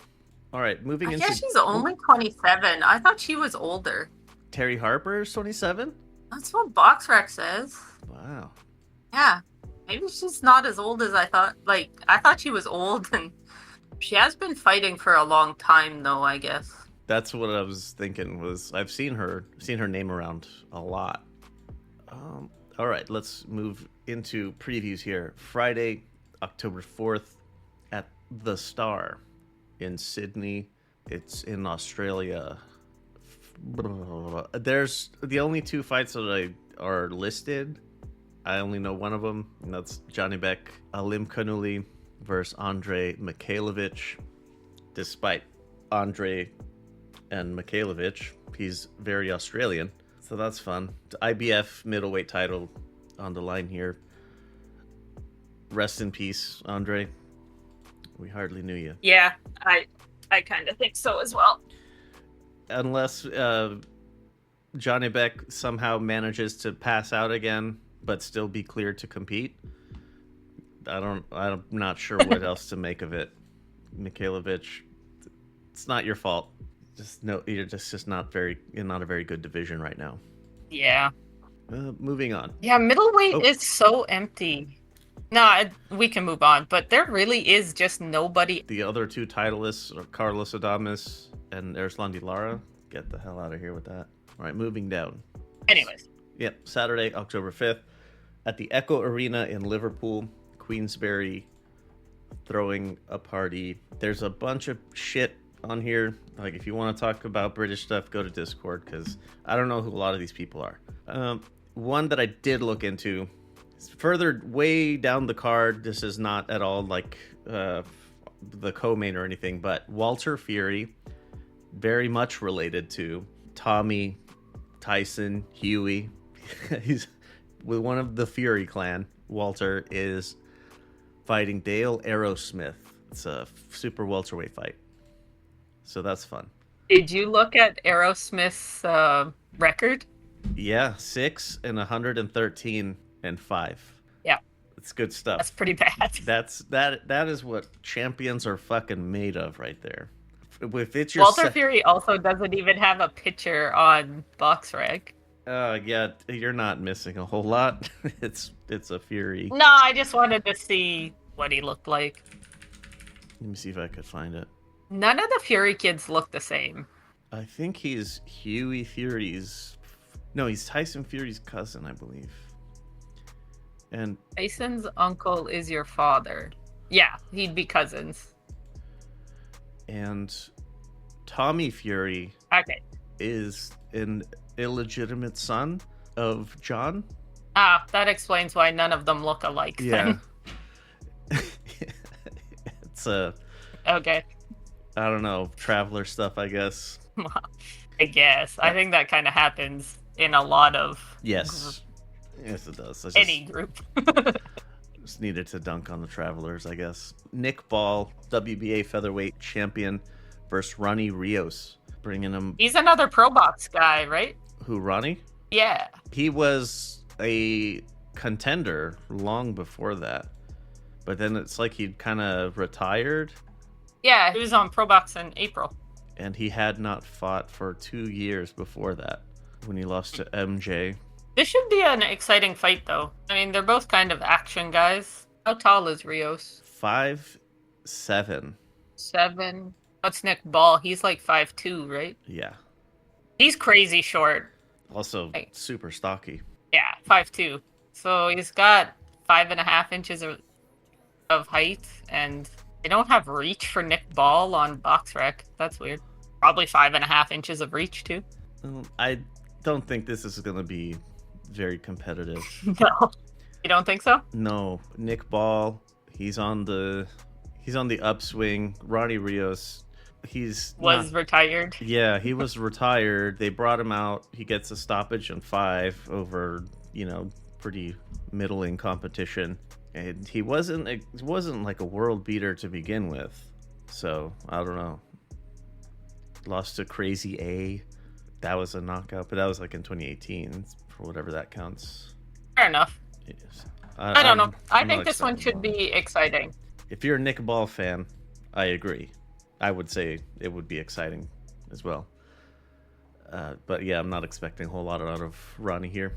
All right, moving into... I guess she's only 27. I thought she was older. Terry Harper is 27? That's what BoxRec says. Wow. Yeah. Maybe she's not as old as I thought. Like, I thought she was old, and she has been fighting for a long time, though, I guess. That's what I was thinking. Was I've seen her name around a lot. All right, let's move into previews here. Friday, October 4th, at The Star in Sydney. It's in Australia. There's the only 2 fights that are listed. I only know one of them, and that's Janibek Alimkhanuli versus Andre Mikhailovich. Despite Andre and Mikhailovich, he's very Australian, so that's fun. The IBF middleweight title on the line here. Rest in peace, Andre. We hardly knew you. Yeah, I kind of think so as well. Unless Johnny Beck somehow manages to pass out again, but still be cleared to compete. I'm not sure what else to make of it. Mikhailovich, it's not your fault. Just no, you're just not in a very good division right now. Yeah. Moving on. Yeah, middleweight is so empty. We can move on, but there really is just nobody. The other 2 titleists are Carlos Adames and Erslan Lara. Get the hell out of here with that. All right, moving down. Anyways. Yep, Saturday, October 5th, at the Echo Arena in Liverpool, Queensberry throwing a party. There's a bunch of shit on here. Like, if you want to talk about British stuff, go to Discord, because I don't know who a lot of these people are. One that I did look into, further way down the card, this is not at all like the co-main or anything, but Walter Fury, very much related to Tommy, Tyson, Huey. He's with one of the Fury clan. Walter is fighting Dale Aerosmith. It's a super welterweight fight, so that's fun. Did you look at Aerosmith's record? Yeah, 6-113-5. Yeah, it's good stuff. That's pretty bad. That is what champions are fucking made of right there. If it's your Walter Fury also doesn't even have a picture on BoxRec. Yeah, you're not missing a whole lot. It's a Fury. No, I just wanted to see what he looked like. Let me see if I could find it. None of the Fury kids look the same. I think he's Huey Fury's... No, he's Tyson Fury's cousin, I believe. And Tyson's uncle is your father. Yeah, he'd be cousins. And Tommy Fury Okay. is an illegitimate son of John. Ah, that explains why none of them look alike. Yeah. Then. It's Okay. I don't know, traveler stuff, I guess. I guess. I think that kind of happens in a lot of Yes. Yes, it does. any group. Just needed to dunk on the travelers, I guess. Nick Ball, WBA featherweight champion, versus Ronnie Rios, bringing him. He's another pro box guy, right? Who, Ronnie? Yeah. He was a contender long before that, but then it's like he'd kind of retired, Yeah, he was on pro box in April. and he had not fought for 2 years before that when he lost to MJ. This should be an exciting fight, though. I mean, they're both kind of action guys. How tall is Rios? 5'7". 7. What's Nick Ball? He's like 5'2", right? Yeah. He's crazy short. Also Right. super stocky. Yeah, 5'2". So he's got 5.5 inches of height, and they don't have reach for Nick Ball on BoxRec. That's weird. Probably 5.5 inches of reach, too. I don't think this is going to be very competitive. No. You don't think so? No, Nick Ball, he's on the upswing. Ronnie Rios, Was retired. Yeah, he was retired. They brought him out. He gets a stoppage in 5 over, pretty middling competition. And he wasn't like a world beater to begin with. So, I don't know. Lost to Crazy A. That was a knockout, but that was like in 2018, for whatever that counts. Fair enough. Yes. I don't know. I I'm think not this one excited should about it. be exciting. If you're a Nick Ball fan, I agree. I would say it would be exciting as well. But yeah, I'm not expecting a whole lot out of Ronnie here.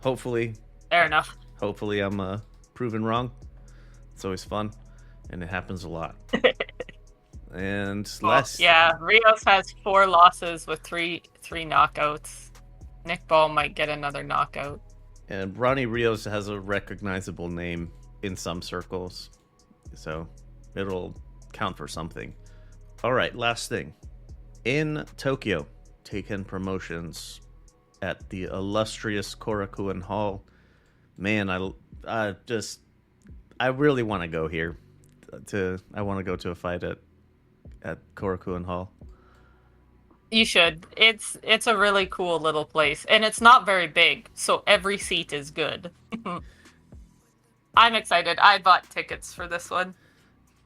Hopefully Fair enough. I'm proven wrong. It's always fun, and it happens a lot. And last, Yeah, Rios has 4 losses with three knockouts. Nick Ball might get another knockout. and Ronnie Rios has a recognizable name in some circles, so it'll count for something. All right, last thing. In Tokyo, Taken Promotions at the illustrious Korakuen Hall. Man, I really want to go here. I want to go to a fight at Korakuen Hall. You should. It's a really cool little place, and it's not very big, so every seat is good. I'm excited. I bought tickets for this one.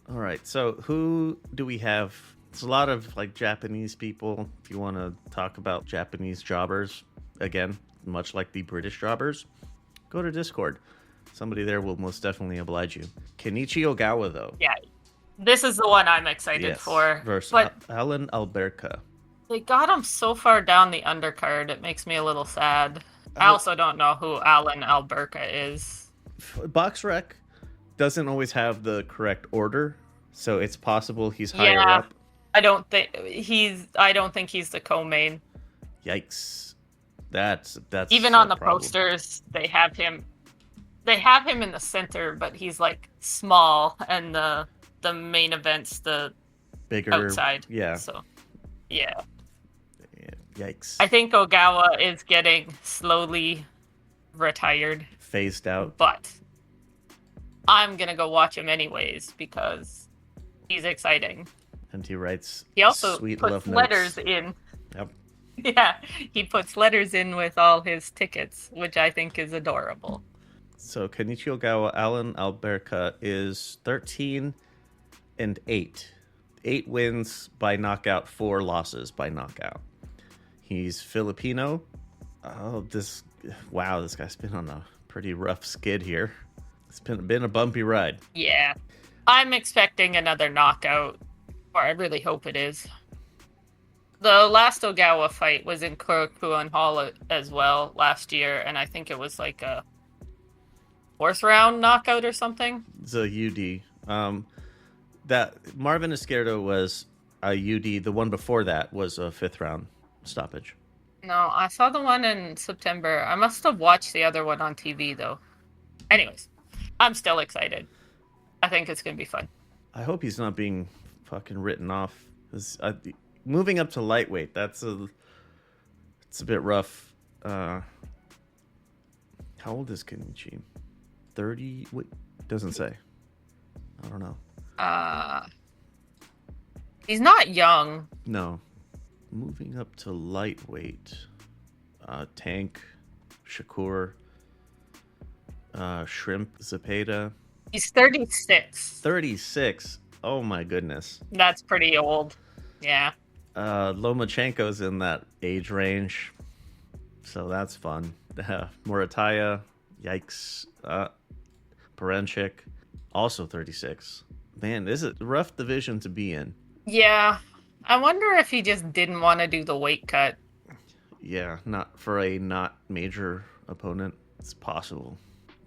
All right, so who do we have? It's a lot of like Japanese people. If you want to talk about Japanese jobbers, again, much like the British jobbers, go to Discord. Somebody there will most definitely oblige you. Kenichi Ogawa, though. Yeah, this is the one I'm excited for. Versus But Alan Alberca. they got him so far down the undercard, it makes me a little sad. I also don't know who Alan Alberca is. BoxRec doesn't always have the correct order, so it's possible he's higher Yeah. up. I don't think he's the co-main. Yikes. That's Even a on the problem. posters, they have him in the center, but he's like small, and the main event's the Bigger outside. Yeah. So, yeah. Yikes. I think Ogawa is getting slowly retired, Phased out. but I'm gonna go watch him anyways because he's exciting. And he writes He also sweet love puts letters notes. in. Yep. Yeah, he puts letters in with all his tickets, which I think is adorable. So Kenichi Ogawa, Alan Alberca is 13-8. 8 wins by knockout, 4 losses by knockout. He's Filipino. This guy's been on a pretty rough skid here. It's been a bumpy ride. Yeah, I'm expecting another knockout, or I really hope it is. The last Ogawa fight was in Korakuen Hall as well last year, and I think it was like a 4th round knockout or something. It's a UD. That Marvin Izquierdo was a UD. The one before that was a 5th round stoppage. No, I saw the one in September. I must have watched the other one on TV though. Anyways, I'm still excited. I think it's going to be fun. I hope he's not being fucking written off. 'Cause moving up to lightweight, it's a bit rough. How old is Kenichi? 30? Wait, doesn't say. I don't know. He's not young. No. Moving up to lightweight. Tank, Shakur, Shrimp, Zepeda. He's 36. 36. Oh my goodness. That's pretty old. Yeah. Lomachenko's in that age range, so that's fun. Murataya, yikes. Parenchik, also 36. Man, this is a rough division to be in. Yeah. I wonder if he just didn't want to do the weight cut. Yeah, not for a not major opponent. It's possible.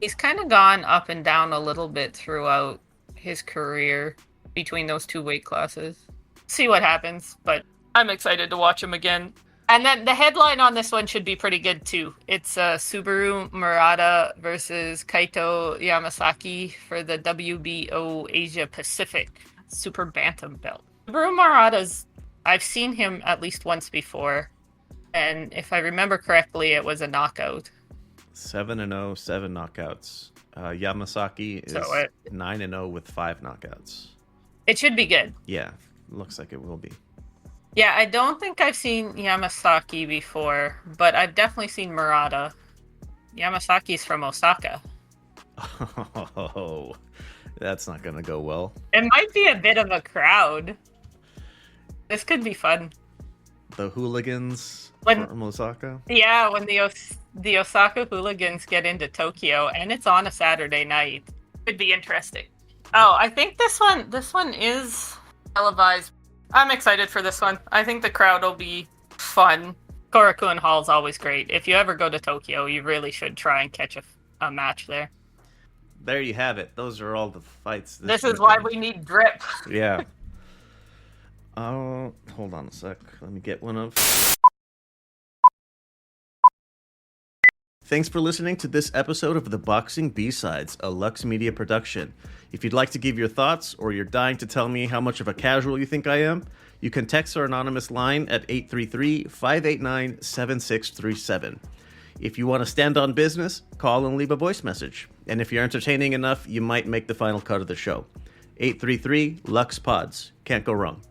He's kind of gone up and down a little bit throughout his career between those two weight classes. See what happens, but I'm excited to watch him again. And then the headline on this one should be pretty good too. It's Subaru Murata versus Kaito Yamasaki for the WBO Asia Pacific Super Bantam belt. Subaru Murata's, I've seen him at least once before, and if I remember correctly, it was a knockout. 7-0, 7 knockouts. Yamasaki is 9-0 with 5 knockouts. It should be good. Yeah, looks like it will be. Yeah, I don't think I've seen Yamasaki before, but I've definitely seen Murata. Yamasaki's from Osaka. Oh, that's not going to go well. It might be a bit of a crowd. This could be fun. The hooligans from Osaka? Yeah, when the Osaka hooligans get into Tokyo, and it's on a Saturday night. Could be interesting. Oh, I think this one is televised. I'm excited for this one. I think the crowd will be fun. Korakuen Hall's always great. If you ever go to Tokyo, you really should try and catch a match there. There you have it. Those are all the fights. This is why we need drip. Yeah. Oh, hold on a sec. Let me get one of. Thanks for listening to this episode of the Boxing B-Sides, a Lux Media production. If you'd like to give your thoughts, or you're dying to tell me how much of a casual you think I am, you can text our anonymous line at 833-589-7637. If you want to stand on business, call and leave a voice message. And if you're entertaining enough, you might make the final cut of the show. 833-LUX-PODS. Can't go wrong.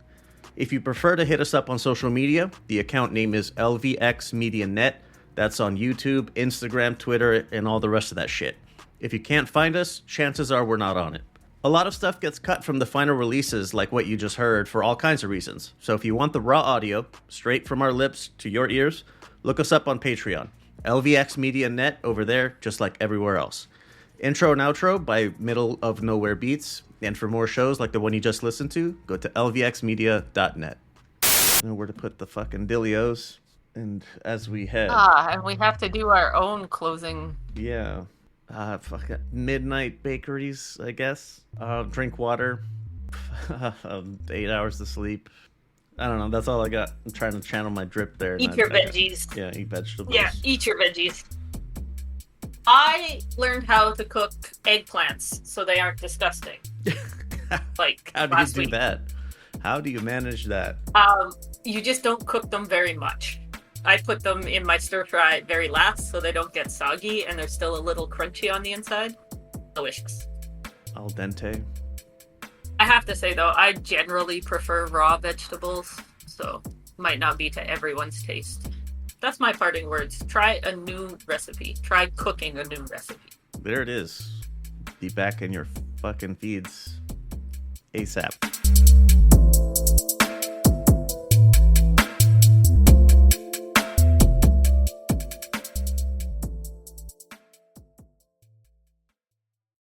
If you prefer to hit us up on social media, the account name is LVX Media Net. That's on YouTube, Instagram, Twitter, and all the rest of that shit. If you can't find us, chances are we're not on it. A lot of stuff gets cut from the final releases, like what you just heard, for all kinds of reasons. So if you want the raw audio, straight from our lips to your ears, look us up on Patreon. LVX Media Net over there, just like everywhere else. Intro and outro by Middle of Nowhere Beats. And for more shows like the one you just listened to, go to lvxmedia.net. I know where to put the fucking dilios. And as we head... and we have to do our own closing. Yeah. Fucking midnight bakeries, I guess. Drink water. 8 hours to sleep. I don't know. That's all I got. I'm trying to channel my drip there. Eat your veggies. Yeah, eat vegetables. Yeah, eat your veggies. I learned how to cook eggplants so they aren't disgusting. Like how do you last do week. that? How do you manage that? You just don't cook them very much. I put them in my stir fry very last so they don't get soggy and they're still a little crunchy on the inside. Delicious. Al dente. I have to say though, I generally prefer raw vegetables, so might not be to everyone's taste. That's my parting words. Try a new recipe. Try cooking a new recipe. There it is. Be back in your fucking feeds ASAP.